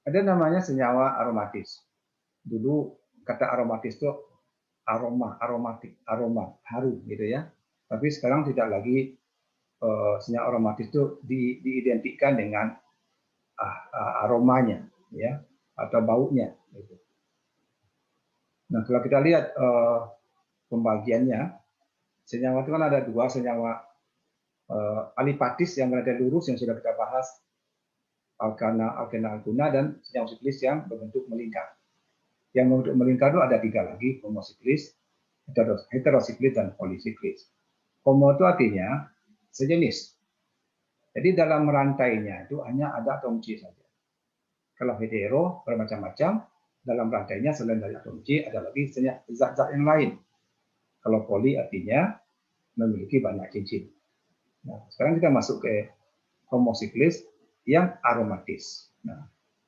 Ada namanya senyawa aromatis. Dulu kata aromatis itu aromatik, aroma, harum gitu ya. Tapi sekarang tidak lagi senyawa aromatis itu diidentikan dengan aromanya, ya, atau baunya. Gitu. Nah, kalau kita lihat pembagiannya, senyawa itu kan ada dua, senyawa alipatis yang berada lurus yang sudah kita bahas, alkana, alguna, dan senyawa siklis yang berbentuk melingkar. Yang berbentuk melingkar itu ada tiga lagi, homosiklis, heterosiklis, dan polisiklis. Homo itu artinya sejenis. Jadi dalam rantainya itu hanya ada atom C saja. Kalau hetero bermacam-macam, dalam rantainya selain dari atom C ada lagi zat-zat yang lain. Kalau poli artinya memiliki banyak cincin. Nah, sekarang kita masuk ke homosiklis yang aromatis. Nah,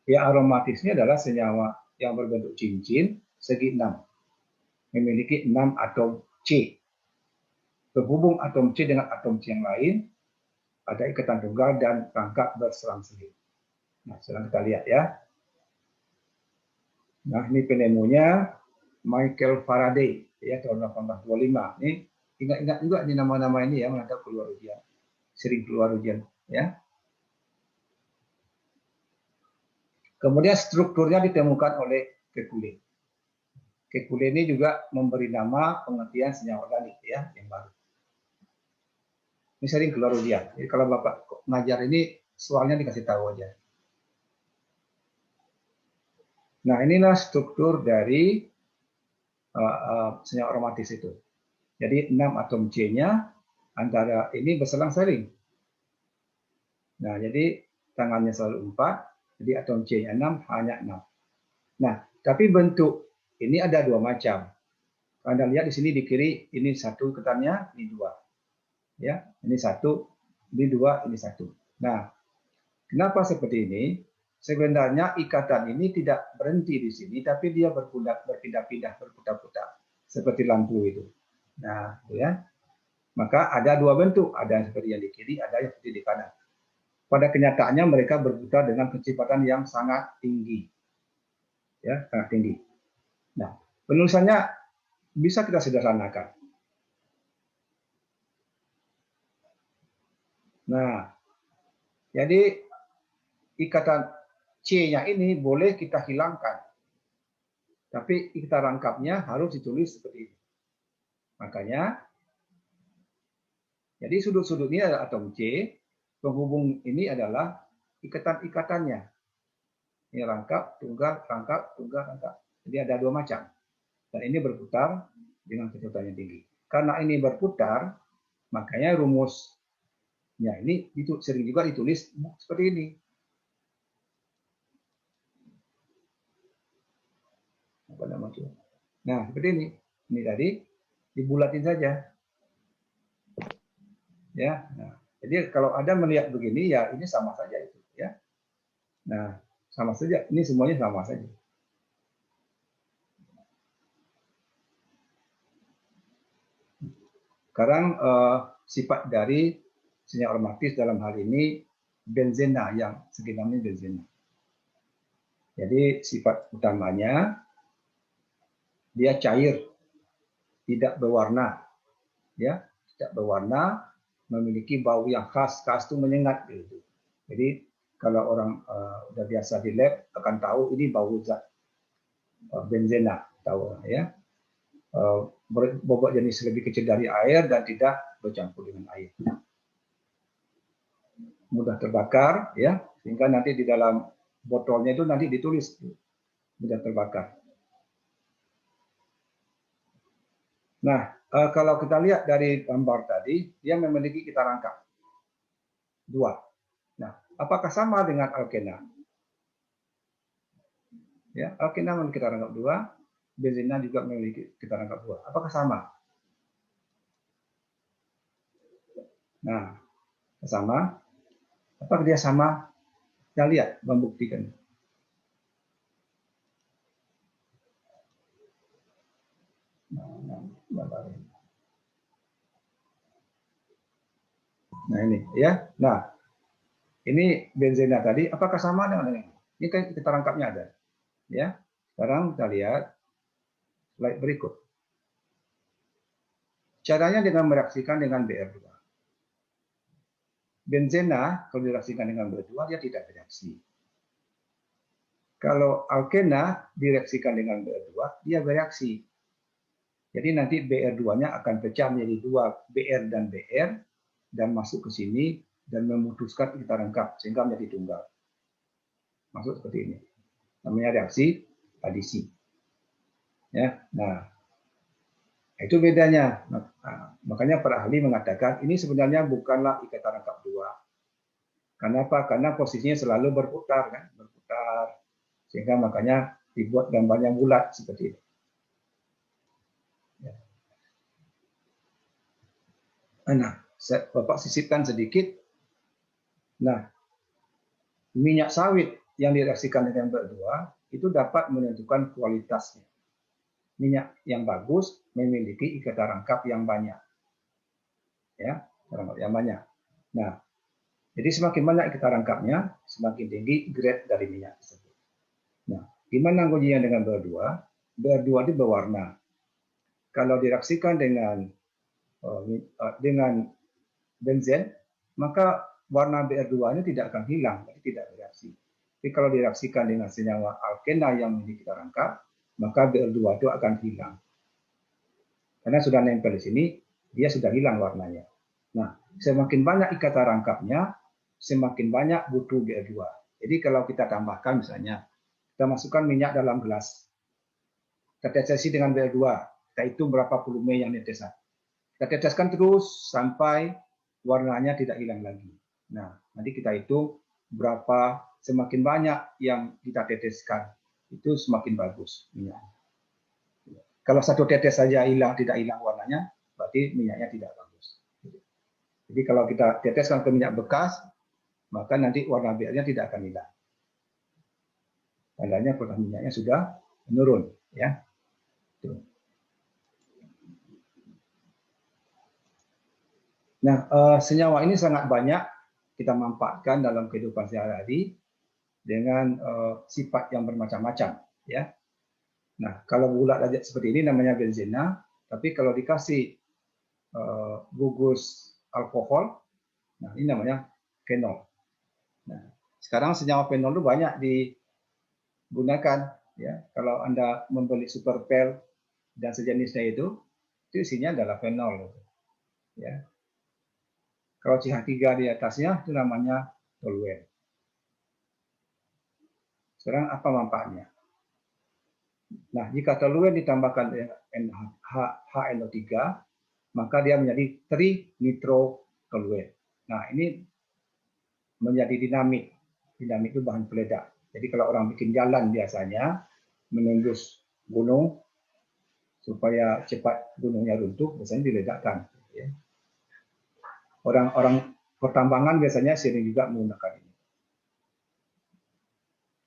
yang aromatisnya adalah senyawa yang berbentuk cincin segi 6. Memiliki 6 atom C. Berhubung atom C dengan atom C yang lain, ada ikatan tunggal dan rangkap berselang-seling. Nah, sekarang kita lihat ya. Nah, ini penemunya Michael Faraday ya tahun 1825. Ini ingat-ingat juga ini nama-nama ini ya, menghadap keluar ujian. Sering keluar ujian ya. Kemudian strukturnya ditemukan oleh Kekulé. Kekulé ini juga memberi nama pengertian senyawa organik ya, yang baru. Ini sering keluar ujian. Jadi kalau Bapak ngajar ini soalnya dikasih tahu aja. Nah, inilah struktur dari senyawa aromatis itu. Jadi 6 atom C-nya antara ini berselang-seling. Nah, jadi tangannya selalu 4, jadi atom C-nya 6, hanya 6. Nah, tapi bentuk ini ada dua macam. Anda lihat di sini di kiri, ini satu ikatannya, ini dua. Ya, ini satu, ini dua, ini satu. Nah, kenapa seperti ini? Sebenarnya ikatan ini tidak berhenti di sini, tapi dia berpindah-pindah, berputar-putar, seperti lampu itu. Nah, ya. Maka ada dua bentuk, ada yang seperti yang di kiri, ada yang seperti di kanan. Pada kenyataannya mereka berputar dengan kecepatan yang sangat tinggi, ya, sangat tinggi. Nah, penulisannya bisa kita sederhanakan. Nah, jadi ikatan C-nya ini boleh kita hilangkan, tapi kita rangkapnya harus ditulis seperti ini. Makanya, jadi sudut-sudut ini adalah atom C, penghubung ini adalah ikatan-ikatannya. Ini rangkap, tunggal, rangkap, tunggal, rangkap. Jadi ada dua macam. Dan ini berputar dengan kecepatan yang tinggi. Karena ini berputar, makanya rumusnya ini sering juga ditulis seperti ini. Apa namanya? Nah, seperti ini. Ini tadi dibulatin saja. Ya. Nah, jadi kalau Anda melihat begini, ya ini sama saja itu. Ya. Nah, sama saja. Ini semuanya sama saja. Sekarang sifat dari senyawa aromatis dalam hal ini benzena, yang segi namanya benzena. Jadi sifat utamanya dia cair, tidak berwarna, ya, tidak berwarna, memiliki bau yang khas itu menyengat gitu. Jadi kalau orang udah biasa di lab akan tahu ini bau zat benzena, tahu ya. Bobot jenis lebih kecil dari air dan tidak bercampur dengan air. Mudah terbakar, ya, sehingga nanti di dalam botolnya itu nanti ditulis mudah terbakar. Nah, kalau kita lihat dari gambar tadi, dia memiliki kita rangkap dua. Nah, apakah sama dengan alkena? Ya, alkena memiliki kita rangkap dua, benzena juga memiliki kita rangkap dua. Apakah sama? Nah, sama. Apakah dia sama? Kita lihat, membuktikan. Nah ini, ya. Nah, ini benzena tadi, apakah sama dengan ini? Ini kan kita rangkapnya ada. Ya, sekarang kita lihat slide berikut. Caranya dengan mereaksikan dengan BR2. Benzena kalau direaksikan dengan BR2 dia tidak bereaksi. Kalau alkena direaksikan dengan BR2 dia bereaksi. Jadi nanti BR2-nya akan pecah menjadi dua, BR dan BR, dan masuk ke sini dan memutuskan kita rangkap sehingga menjadi tunggal. Masuk seperti ini. Namanya reaksi adisi. Ya, nah itu bedanya. Nah, makanya para ahli mengatakan ini sebenarnya bukanlah ikatan rangkap dua. Kenapa? Karena posisinya selalu berputar, kan? Berputar, sehingga makanya dibuat gambarnya bulat seperti ini. Nah, Bapak sisipkan sedikit. Nah, minyak sawit yang direaksikan dengan BR2 itu dapat menentukan kualitasnya. Minyak yang bagus memiliki ikatan rangkap yang banyak. Ya, rangkap yang banyak. Nah, jadi semakin banyak ikatan rangkapnya, semakin tinggi grade dari minyak tersebut. Nah, gimana ujian dengan BR2? BR2 itu berwarna. Kalau direaksikan dengan benzen, maka warna BR2-nya tidak akan hilang, jadi tidak bereaksi. Tapi kalau direaksikan dengan senyawa alkena yang kita rangkap, maka BR2 itu akan hilang. Karena sudah nempel di sini, dia sudah hilang warnanya. Nah, semakin banyak ikatan rangkapnya, semakin banyak butuh BR2. Jadi kalau kita tambahkan misalnya, kita masukkan minyak dalam gelas, kita tetesi dengan BR2, kita hitung berapa volume yang ditetes. Kita teteskan terus sampai warnanya tidak hilang lagi. Nah, nanti kita hitung berapa, semakin banyak yang kita teteskan, itu semakin bagus minyak. Kalau satu tetes saja tidak hilang warnanya, berarti minyaknya tidak bagus. Jadi kalau kita teteskan ke minyak bekas, maka nanti warna BR-nya tidak akan hilang. Tandanya kualitas minyaknya sudah menurun, ya. Nah, senyawa ini sangat banyak kita manfaatkan dalam kehidupan sehari-hari dengan sifat yang bermacam-macam, ya. Nah, kalau bulat aja seperti ini namanya benzena, tapi kalau dikasih gugus alkohol, nah ini namanya fenol. Nah, sekarang senyawa fenol itu banyak digunakan, ya. Kalau Anda membeli super pel dan sejenisnya itu isinya adalah fenol, ya. Kalau CH3 di atasnya itu namanya toluen. Sekarang apa manfaatnya? Nah, jika toluen ditambahkan dengan HNO3, maka dia menjadi trinitrotoluen. Nah, ini menjadi dinamik. Dinamik itu bahan peledak. Jadi kalau orang bikin jalan biasanya menembus gunung supaya cepat gunungnya runtuh, biasanya diledakkan. Orang-orang pertambangan biasanya sering juga menggunakan ini.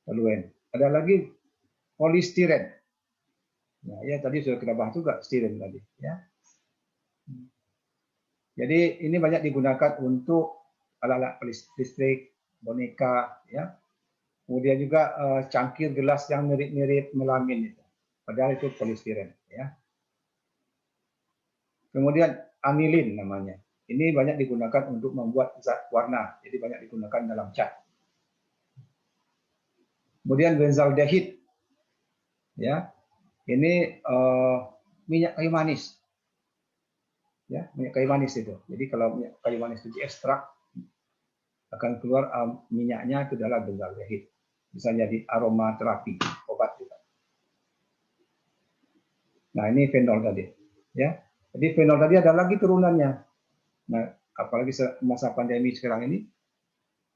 Toluen. Ada lagi polistiren. Nah, ya tadi sudah kita bahas juga stiren tadi, ya. Jadi ini banyak digunakan untuk alat-alat listrik, boneka, ya. Kemudian juga cangkir gelas yang mirip-mirip melamin itu. Padahal itu polistiren, ya. Kemudian anilin namanya. Ini banyak digunakan untuk membuat zat warna. Jadi banyak digunakan dalam cat. Kemudian benzaldehid, ya. Ini minyak kayu manis. Ya, minyak kayu manis itu. Jadi kalau minyak kayu manis itu diekstrak, akan keluar minyaknya itu adalah benzaldehid. Bisa jadi aroma terapi, obat juga. Nah, ini fenol tadi, ya. Jadi fenol tadi ada lagi turunannya. Nah, apalagi masa pandemi sekarang ini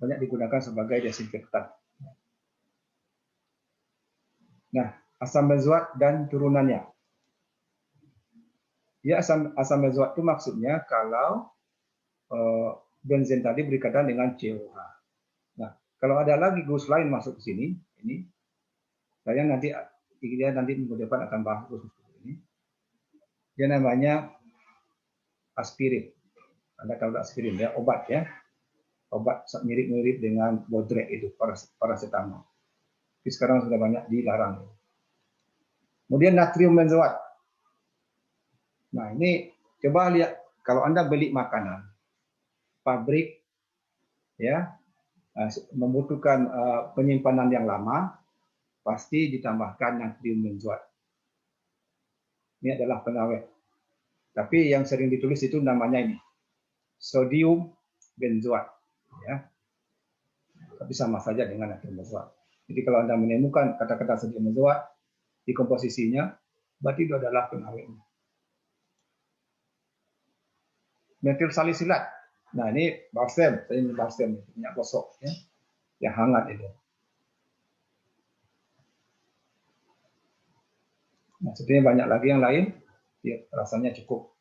banyak digunakan sebagai desinfektan. Nah, asam benzoat dan turunannya. Ya, asam benzoat itu maksudnya kalau benzen tadi berikatan dengan COH. Nah, kalau ada lagi gus lain masuk ke sini, ini saya nanti minggu depan akan bahas khusus ini. Dia namanya aspirin. Anda tahu aspirin ya, obat ya. Obat mirip-mirip dengan bodrek itu, paracetamol. Tapi sekarang sudah banyak dilarang. Kemudian natrium benzoat. Nah, ini coba lihat kalau Anda beli makanan pabrik ya membutuhkan penyimpanan yang lama, pasti ditambahkan natrium benzoat. Ini adalah pengawet. Tapi yang sering ditulis itu namanya ini sodium benzoat ya. Tapi sama saja dengan natrium benzoat. Jadi kalau Anda menemukan kata-kata sodium benzoat di komposisinya, berarti itu adalah pengawetnya. Metil salisilat. Nah, ini balsam, ini balsam, minyak gosok ya, yang hangat itu. Nah, sebenarnya banyak lagi yang lain, rasanya cukup